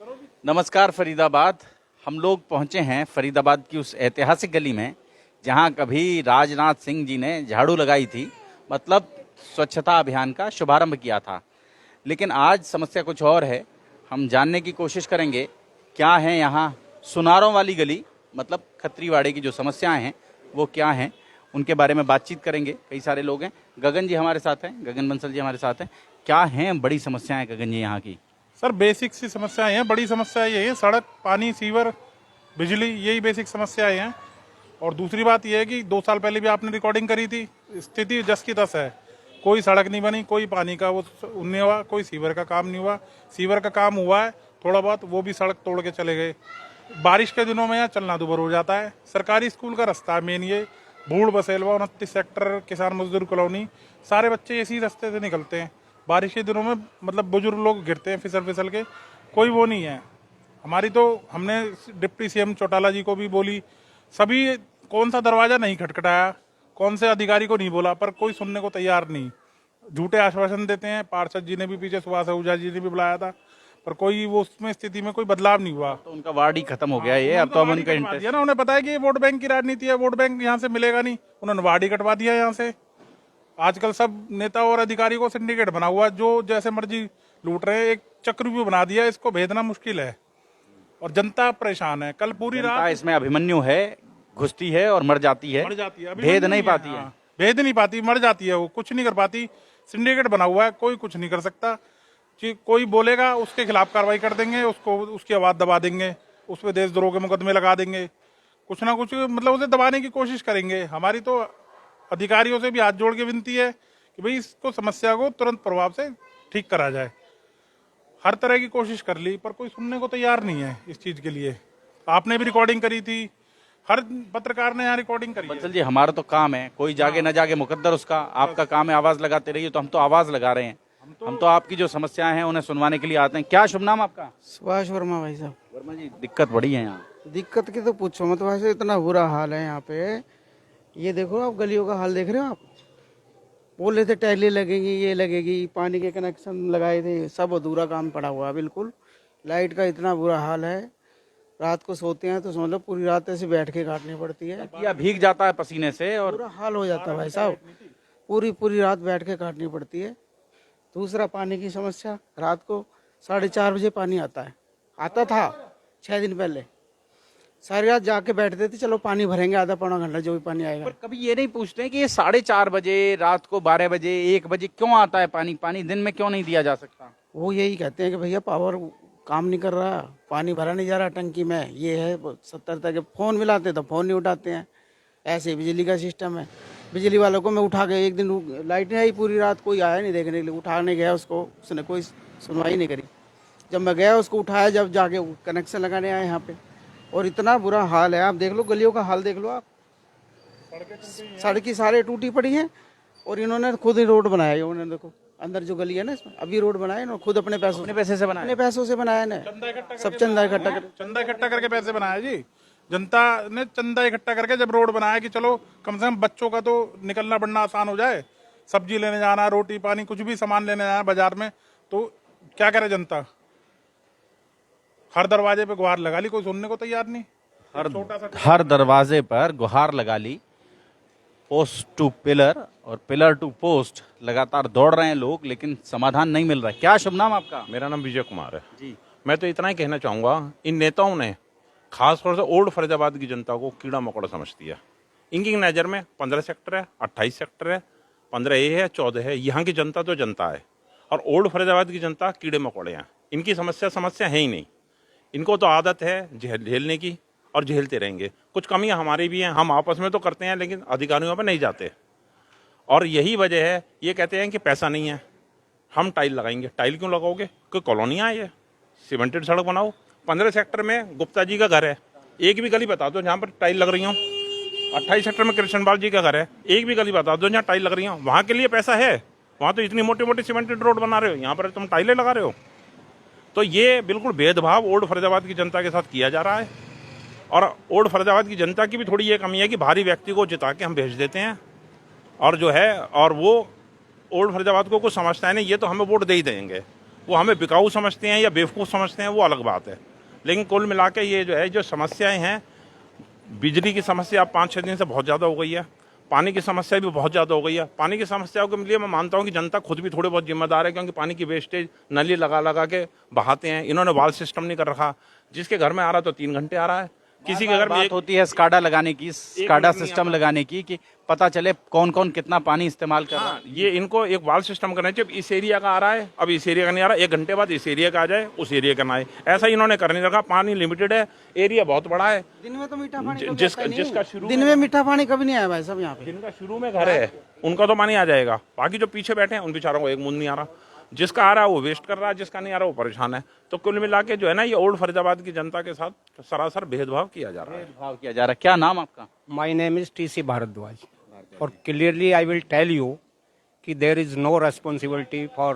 नमस्कार फरीदाबाद। हम लोग पहुंचे हैं फरीदाबाद की उस ऐतिहासिक गली में जहां कभी राजनाथ सिंह जी ने झाड़ू लगाई थी, मतलब स्वच्छता अभियान का शुभारंभ किया था। लेकिन आज समस्या कुछ और है। हम जानने की कोशिश करेंगे क्या है यहाँ सुनारों वाली गली, मतलब खत्रीवाड़े की जो समस्याएं हैं वो क्या हैं, उनके बारे में बातचीत करेंगे। कई सारे लोग हैं। गगन जी हमारे साथ हैं, गगन बंसल जी हमारे साथ हैं। क्या हैं बड़ी समस्याएं गगन जी यहाँ की? सर बेसिक सी समस्याएं हैं, बड़ी समस्या यही है, सड़क, पानी, सीवर, बिजली, यही बेसिक समस्याएं हैं। और दूसरी बात यह है कि 2 साल पहले भी आपने रिकॉर्डिंग करी थी, स्थिति जस की तस है। कोई सड़क नहीं बनी, कोई पानी का वो नहीं हुआ, कोई सीवर का काम नहीं हुआ। सीवर का काम हुआ है थोड़ा बहुत, वो भी सड़क तोड़ के चले गए। बारिश के दिनों में यहाँ चलना दुभर हो जाता है। सरकारी स्कूल का रास्ता है मेन ये, भूड़ बसेलवा 29 सेक्टर, किसान मजदूर कॉलोनी, सारे बच्चे इसी रास्ते से निकलते हैं। बारिश के दिनों में मतलब बुजुर्ग लोग गिरते हैं फिसल फिसल के, कोई वो नहीं है हमारी। तो हमने डिप्टी सीएम चौटाला जी को भी बोली, सभी कौन सा दरवाजा नहीं खटखटाया, कौन से अधिकारी को नहीं बोला, पर कोई सुनने को तैयार नहीं। झूठे आश्वासन देते हैं। पार्षद जी ने भी पीछे, सुभाष आहूजा जी ने भी बुलाया था, पर कोई वो उसमें स्थिति में कोई बदलाव नहीं हुआ। तो उनका वार्ड ही खत्म हो गया ये, अब तो उनका इंटरेस्ट ना, उन्हें पता है कि ये वोट बैंक की राजनीति है, वोट बैंक यहाँ से मिलेगा नहीं, उन्होंने वार्ड ही कटवा दिया यहाँ से। आजकल सब नेता और अधिकारी को सिंडिकेट बना हुआ, जो जैसे मर्जी लूट रहे हैं, एक चक्रव्यूह बना दिया, इसको भेदना मुश्किल है और जनता परेशान है। कल पूरी रात इसमें अभिमन्यु है, घुसती है और मर जाती है, भेद नहीं पाती है। भेद नहीं पाती, मर जाती है, वो कुछ नहीं कर पाती। सिंडिकेट बना हुआ है, कोई कुछ नहीं कर सकता। कोई बोलेगा उसके खिलाफ कार्रवाई कर देंगे, उसको उसकी आवाज दबा देंगे, उस पर देशद्रोह के मुकदमे लगा देंगे, कुछ ना कुछ मतलब उसे दबाने की कोशिश करेंगे। हमारी तो अधिकारियों से भी हाथ जोड़ के विनती है कि भाई इसको, समस्या को तुरंत प्रभाव से ठीक करा जाए। हर तरह की कोशिश कर ली पर कोई सुनने को तैयार नहीं है इस चीज के लिए। आपने भी रिकॉर्डिंग करी थी, हर पत्रकार ने यहाँ रिकॉर्डिंग करी। बंसल जी हमारा तो काम है, कोई जागे न जागे मुकद्दर उसका। आपका काम है आवाज लगाते रहिए, तो हम तो आवाज लगा रहे हैं। हम तो आपकी जो समस्याएं हैं उन्हें सुनवाने के लिए आते हैं। क्या शुभ नाम आपका? सुभाष वर्मा भाई साहब। वर्मा जी, दिक्कत बड़ी है यहाँ। दिक्कत की तो पूछो मत, वैसे इतना बुरा हाल है यहाँ पे। ये देखो आप गलियों का हाल देख रहे हो आप। बोले थे टाइलें लगेंगी, ये लगेगी, पानी के कनेक्शन लगाए थे, सब अधूरा काम पड़ा हुआ है बिल्कुल। लाइट का इतना बुरा हाल है, रात को सोते हैं तो समझ लो पूरी रात ऐसे बैठ के काटनी पड़ती है। या भीग जाता है पसीने से और बुरा हाल हो जाता है भाई साहब, पूरी पूरी रात बैठ के काटनी पड़ती है। दूसरा पानी की समस्या, रात को 4:30 बजे पानी आता है, आता था 6 दिन पहले। सारी रात जाके बैठते थे, चलो पानी भरेंगे आधा पौना घंटा जो भी पानी आएगा। पर कभी ये नहीं पूछते कि ये 4:30 बजे, रात को 12 बजे, 1 बजे क्यों आता है पानी? पानी दिन में क्यों नहीं दिया जा सकता? वो यही कहते हैं कि भैया पावर काम नहीं कर रहा, पानी भरा नहीं जा रहा टंकी में, ये है 70 तक। फोन मिलाते तो फोन नहीं उठाते हैं। ऐसे बिजली का सिस्टम है। बिजली वालों को मैं उठा के, एक दिन लाइट नहीं आई पूरी रात, कोई आया नहीं देखने के लिए, उठाने गया उसको, उसने कोई सुनवाई नहीं करी। जब मैं गया उसको उठाया, जब जाके कनेक्शन लगाने आए यहाँ पे, और इतना बुरा हाल है। आप देख लो गलियों का हाल देख लो आप, सड़कें सारे टूटी पड़ी हैं और इन्होंने खुद ही रोड बनाया। उन्होंने देखो अंदर जो गली है ना, इसमें अभी रोड बनाया ना, खुद अपने पैसे से बनाया, अपने पैसों से बनाया ना, सब चंदा इकट्ठा करके पैसे बनाया जी। जनता ने चंदा इकट्ठा करके जब रोड बनाया कि चलो कम से कम बच्चों का तो निकलना बढ़ना आसान हो जाए, सब्जी लेने जाना, रोटी पानी, कुछ भी सामान लेने जाना बाजार में, तो क्या करे जनता? हर दरवाजे पे गुहार लगा ली, कोई सुनने को तैयार नहीं। हर दरवाजे पर गुहार लगा ली, पोस्ट टू पिलर और पिलर टू पोस्ट, लगातार दौड़ रहे हैं लोग, लेकिन समाधान नहीं मिल रहा है। क्या शुभ नाम आपका? मेरा नाम विजय कुमार है जी। मैं तो इतना ही कहना चाहूँगा, इन नेताओं ने खासतौर से ओल्ड फरीदाबाद की जनता को कीड़ा मकोड़ा समझती है। इनकी नज़र में 15 सेक्टर है, 28 सेक्टर है, 15A है, 14 है, यहाँ की जनता तो जनता है और ओल्ड फरीदाबाद की जनता कीड़े मकोड़े हैं। इनकी समस्या है ही नहीं। इनको तो आदत है झेलने की और झेलते रहेंगे। कुछ कमियां हमारी भी हैं, हम आपस में तो करते हैं लेकिन अधिकारियों पर नहीं जाते। और यही वजह है, ये कहते हैं कि पैसा नहीं है, हम टाइल लगाएंगे। टाइल क्यों लगाओगे? कोई कॉलोनियाँ है, ये सीमेंटेड सड़क बनाओ। 15 सेक्टर में गुप्ता जी का घर है, एक भी गली बता दो जहाँ पर टाइल लग रही हो। 28 सेक्टर में कृष्णपाल जी का घर है, एक भी गली बता दो जहाँ टाइल लग रही हो। वहाँ के लिए पैसा है, वहाँ तो इतनी मोटी मोटी सीमेंटेड रोड बना रहे हो, यहाँ पर तुम टाइलें लगा रहे हो। तो ये बिल्कुल भेदभाव ओल्ड फरीदाबाद की जनता के साथ किया जा रहा है। और ओल्ड फरीदाबाद की जनता की भी थोड़ी ये कमी है कि भारी व्यक्ति को जिता के हम भेज देते हैं, और जो है, और वो ओल्ड फरीदाबाद को कुछ समझता है नहीं, ये तो हमें वोट दे ही देंगे। वो हमें बिकाऊ समझते हैं या बेवकूफ़ समझते हैं, वो अलग बात है। लेकिन कुल मिला के ये जो है, जो समस्याएं हैं, बिजली की समस्या अब 5-6 दिन से बहुत ज़्यादा हो गई है, पानी की समस्या भी बहुत ज़्यादा हो गई है। पानी की समस्याओं के लिए मैं मानता हूँ कि जनता खुद भी थोड़ी बहुत जिम्मेदार है, क्योंकि पानी की वेस्टेज नली लगा लगा के बहाते हैं। इन्होंने वाल सिस्टम नहीं कर रखा, जिसके घर में आ रहा तो 3 घंटे आ रहा है, किसी के घर में बात होती है स्काडा लगाने की, स्काडा सिस्टम लगाने की, कि पता चले कौन कौन कितना पानी इस्तेमाल कर रहा है। ये इनको एक वाल सिस्टम करना चाहिए। अब इस एरिया का आ रहा है, अब इस एरिया का नहीं आ रहा, 1 घंटे बाद इस एरिया का आ जाए, उस एरिया का ना आए, ऐसा इन्होंने कर नहीं रखा। पानी लिमिटेड है, एरिया बहुत बड़ा है। दिन में तो मीठा पानी कभी जिसका आता नहीं। जिसका शुरू दिन में मीठा पानी कभी नहीं आया भाई साहब यहाँ पे। जिनका शुरू में घर है उनका तो पानी आ जाएगा, बाकी जो पीछे बैठे हैं उन बेचारों को एक बूंद नहीं आ रहा। जिसका आ रहा है वो वेस्ट कर रहा है, जिसका नहीं आ रहा वो परेशान है। तो कुल मिला के जो है ना, ये ओल्ड फरीदाबाद की जनता के साथ सरासर भेदभाव किया जा रहा है। भेदभाव किया जा रहा है। क्या नाम आपका? My name is T.C. Bharadwaj. और clearly I will tell you कि there is no responsibility for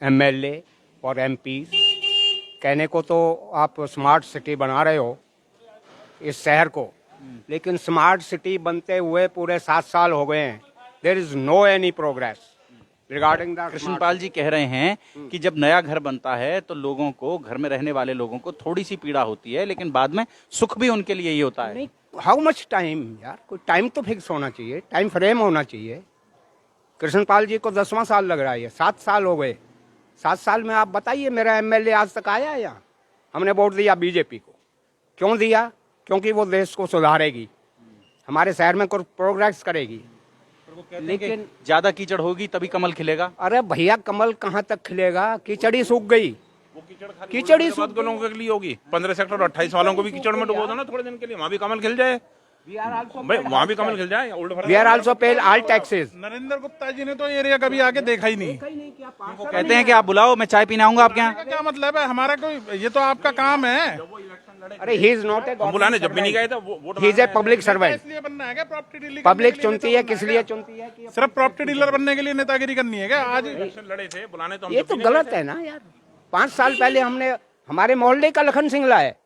MLA or MPs. कहने को तो आप स्मार्ट सिटी बना रहे हो इस शहर को, लेकिन स्मार्ट सिटी बनते हुए पूरे 7 साल हो गए हैं। There is no any progress regarding the Krishanpal जी कह रहे हैं कि जब नया घर बनता है तो लोगों को, घर में रहने वाले लोगों को थोड़ी सी पीड़ा होती है, लेकिन बाद में सुख भी उनके लिए ही होता है। नहीं, हाउ मच टाइम यार, कोई टाइम तो फिक्स होना चाहिए, टाइम फ्रेम होना चाहिए। कृष्णपाल जी को 10वां साल लग रहा है, 7 साल हो गए। 7 साल में आप बताइए मेरा एमएलए आज तक आया है यहाँ? हमने वोट दिया बीजेपी को। क्यों दिया? क्योंकि वो देश को सुधारेगी, हमारे शहर में कुछ प्रोग्रेस करेगी। लेकिन ज्यादा कीचड़ होगी तभी कमल खिलेगा। अरे भैया, कमल कहाँ तक खिलेगा? कीचड़ ही सूख गई, कीचड़ ही सूख के लोगों के लिए होगी। 15 सेक्टर और 28 वालों को भी कीचड़ में डुबो दो ना थोड़े दिन के लिए, वहाँ भी कमल खिल जाए। भाई वहाँ भी कमल खिल जाए। वी आर आल्सो पे ऑल टैक्सेस। नरेंद्र गुप्ता जी ने तो ये एरिया कभी आके देखा ही नहीं। वो कहते हैं कि आप बुलाओ, मैं चाय पीने आऊंगा आपके यहाँ। क्या मतलब है? हमारा कोई, ये तो आपका काम है। अरे ही इज नॉट ए, हम बुलाने जब भी नहीं गए थे, he is a public servant. इसलिए बनना है क्या प्रॉपर्टी डीलर? पब्लिक चुनती है, किस लिए चुनती है? कि सिर्फ प्रॉपर्टी डीलर बनने के लिए नेतागिरी करनी है क्या? आज लड़े थे, बुलाने तो हम ये तो गलत है ना यार। 5 साल पहले हमने, हमारे मोहल्ले का लखन सिंगला है,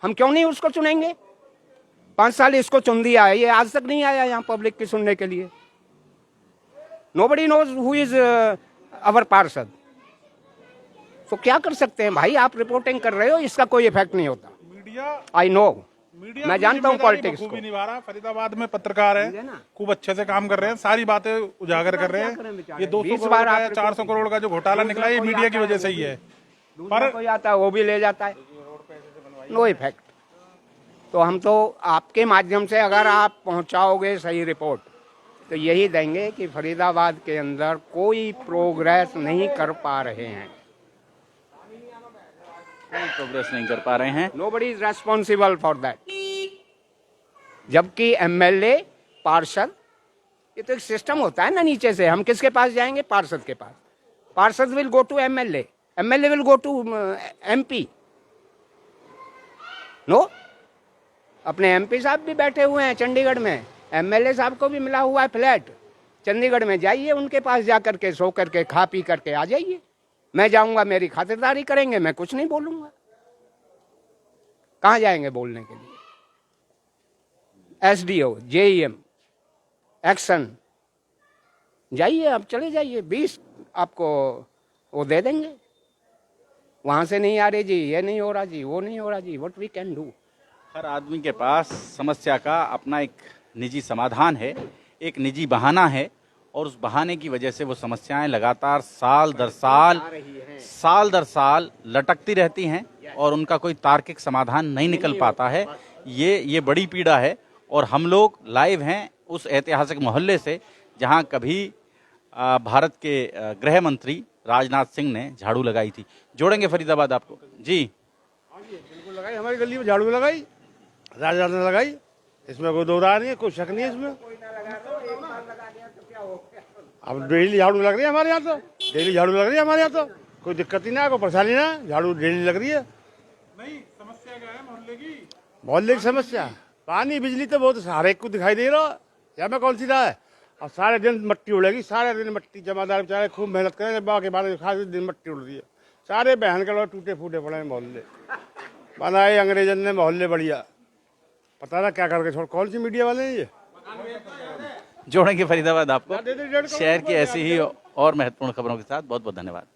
हम क्यों नहीं उसको चुनेंगे? 5 साल इसको चुन दिया है, ये आज तक नहीं आया यहाँ पब्लिक की सुनने के लिए। Nobody knows who is our पार्षद। तो क्या कर सकते हैं भाई? आप रिपोर्टिंग कर रहे हो, इसका कोई इफेक्ट नहीं होता। मीडिया, आई नो, मीडिया मैं जानता हूँ पॉलिटिक्स को। बखूबी निभा रहा। फरीदाबाद में पत्रकार है, खूब अच्छे से काम कर रहे हैं, सारी बातें उजागर कर रहे हैं। ये 200 करोड़ का, 400 करोड़ का जो घोटाला निकला है, ये मीडिया की वजह से ही है। पर कोई आता है वो भी ले जाता है, नो इफेक्ट। तो हम तो आपके माध्यम से अगर आप पहुंचाओगे सही रिपोर्ट, तो यही देंगे कि फरीदाबाद के अंदर कोई प्रोग्रेस नहीं कर पा रहे हैं, कोई प्रोग्रेस नहीं कर पा रहे हैं। Nobody is responsible for that. जबकि एमएलए, पार्षद, ये तो एक सिस्टम होता है ना नीचे से। हम किसके पास जाएंगे? पार्षद के पास। पार्षद will go to MLA, MLA will go to MP. No, अपने एमपी साहब भी बैठे हुए हैं चंडीगढ़ में, एमएलए साहब को भी मिला हुआ है फ्लैट चंडीगढ़ में। जाइए उनके पास जा करके, सो करके, खा पी करके आ जाइए। मैं जाऊंगा, मेरी खातिरदारी करेंगे, मैं कुछ नहीं बोलूंगा। कहाँ जाएंगे बोलने के लिए? एसडीओ, जेईएम, एक्शन, जाइए आप, चले जाइए, 20 आपको वो दे देंगे। वहां से नहीं आ रही जी, ये नहीं हो रहा जी, वो नहीं हो रहा जी, व्हाट वी कैन डू। हर आदमी के पास समस्या का अपना एक निजी समाधान है, एक निजी बहाना है, और उस बहाने की वजह से वो समस्याएं लगातार साल दर साल लटकती रहती हैं और उनका कोई तार्किक समाधान नहीं निकल पाता है। ये बड़ी पीड़ा है। और हम लोग लाइव हैं उस ऐतिहासिक मोहल्ले से जहां कभी भारत के गृह मंत्री राजनाथ सिंह ने झाड़ू लगाई थी। जोड़ेंगे फरीदाबाद आपको जी। बिल्कुल लगाई, हमारी गली में झाड़ू लगाई, राजनाथ ने लगाई, इसमें कोई दो राय नहीं है, कोई शक नहीं है इसमें। अब डेली झाड़ू लग रही है हमारे यहाँ, तो डेली झाड़ू लग रही है हमारे यहाँ, तो कोई दिक्कत ही ना है, कोई परेशानी ना है, झाड़ू डेली लग रही है। नहीं, समस्या क्या है मोहल्ले की? मोहल्ले की समस्या पानी बिजली तो बहुत हर एक को दिखाई दे रहा है, या में कौन सी राह है। और सारे दिन मट्टी उड़ेगी, सारे दिन मट्टी, जमादार बेचारे खूब मेहनत करें, बाकी बाद खास दिन मट्टी उड़ रही है। सारे बहन के लोग टूटे फूटे पड़े हैं मोहल्ले, बनाए अंग्रेजन ने मोहल्ले बढ़िया, पता ना क्या करके छोड़। कौन सी मीडिया वाले हैं ये? जोड़ेंगे फरीदाबाद आपको शहर की ऐसी ही और महत्वपूर्ण खबरों के साथ। बहुत बहुत धन्यवाद।